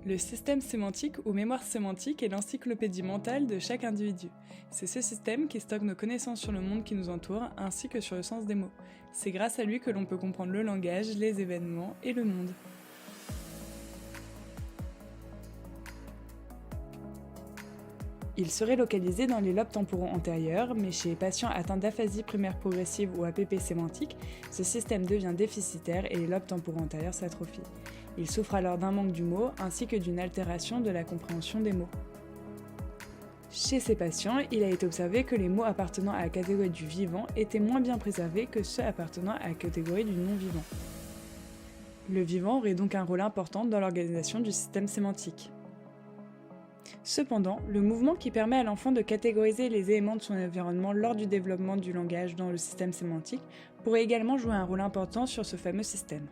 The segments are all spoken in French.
Le système sémantique ou mémoire sémantique est l'encyclopédie mentale de chaque individu. C'est ce système qui stocke nos connaissances sur le monde qui nous entoure ainsi que sur le sens des mots. C'est grâce à lui que l'on peut comprendre le langage, les événements et le monde. Il serait localisé dans les lobes temporaux antérieurs, mais chez les patients atteints d'aphasie primaire progressive ou APP sémantique, ce système devient déficitaire et les lobes temporaux antérieurs s'atrophient. Il souffre alors d'un manque du mot ainsi que d'une altération de la compréhension des mots. Chez ces patients, il a été observé que les mots appartenant à la catégorie du vivant étaient moins bien préservés que ceux appartenant à la catégorie du non-vivant. Le vivant aurait donc un rôle important dans l'organisation du système sémantique. Cependant, le mouvement qui permet à l'enfant de catégoriser les éléments de son environnement lors du développement du langage dans le système sémantique pourrait également jouer un rôle important sur ce fameux système.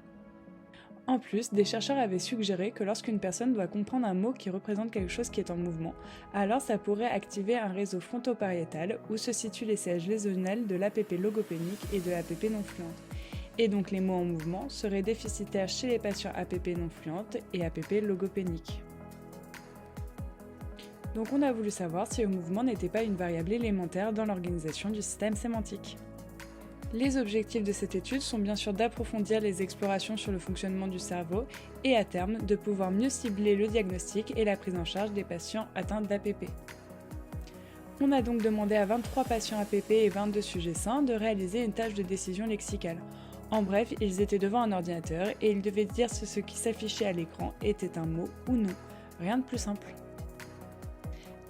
En plus, des chercheurs avaient suggéré que lorsqu'une personne doit comprendre un mot qui représente quelque chose qui est en mouvement, alors ça pourrait activer un réseau fronto-pariétal où se situent les sièges lésionnels de l'APP logopénique et de l'APP non fluente. Et donc les mots en mouvement seraient déficitaires chez les patients APP non fluentes et APP logopéniques. Donc on a voulu savoir si le mouvement n'était pas une variable élémentaire dans l'organisation du système sémantique. Les objectifs de cette étude sont bien sûr d'approfondir les explorations sur le fonctionnement du cerveau et à terme de pouvoir mieux cibler le diagnostic et la prise en charge des patients atteints d'APP. On a donc demandé à 23 patients APP et 22 sujets sains de réaliser une tâche de décision lexicale. En bref, ils étaient devant un ordinateur et ils devaient dire si ce qui s'affichait à l'écran était un mot ou non. Rien de plus simple.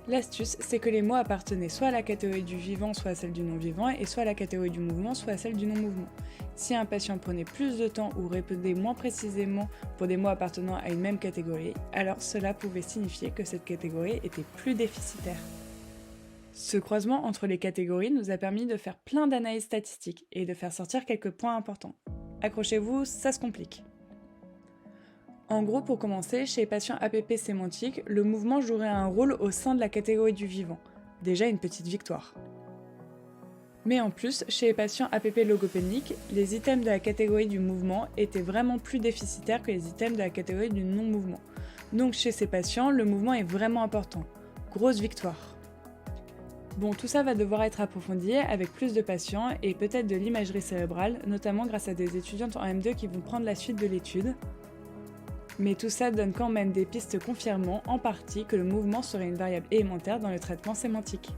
L'astuce, c'est que les mots appartenaient soit à la catégorie du vivant, soit à celle du non-vivant, et soit à la catégorie du mouvement, soit à celle du non-mouvement. Si un patient prenait plus de temps ou répondait moins précisément pour des mots appartenant à une même catégorie, alors cela pouvait signifier que cette catégorie était plus déficitaire. Ce croisement entre les catégories nous a permis de faire plein d'analyses statistiques et de faire sortir quelques points importants. Accrochez-vous, ça se complique. En gros, pour commencer, chez les patients APP sémantiques, le mouvement jouerait un rôle au sein de la catégorie du vivant. Déjà une petite victoire. Mais en plus, chez les patients APP logopéniques, les items de la catégorie du mouvement étaient vraiment plus déficitaires que les items de la catégorie du non-mouvement. Donc chez ces patients, le mouvement est vraiment important. Grosse victoire. Bon, tout ça va devoir être approfondi avec plus de patients et peut-être de l'imagerie cérébrale, notamment grâce à des étudiantes en M2 qui vont prendre la suite de l'étude. Mais tout ça donne quand même des pistes confirmant en partie que le mouvement serait une variable élémentaire dans le traitement sémantique.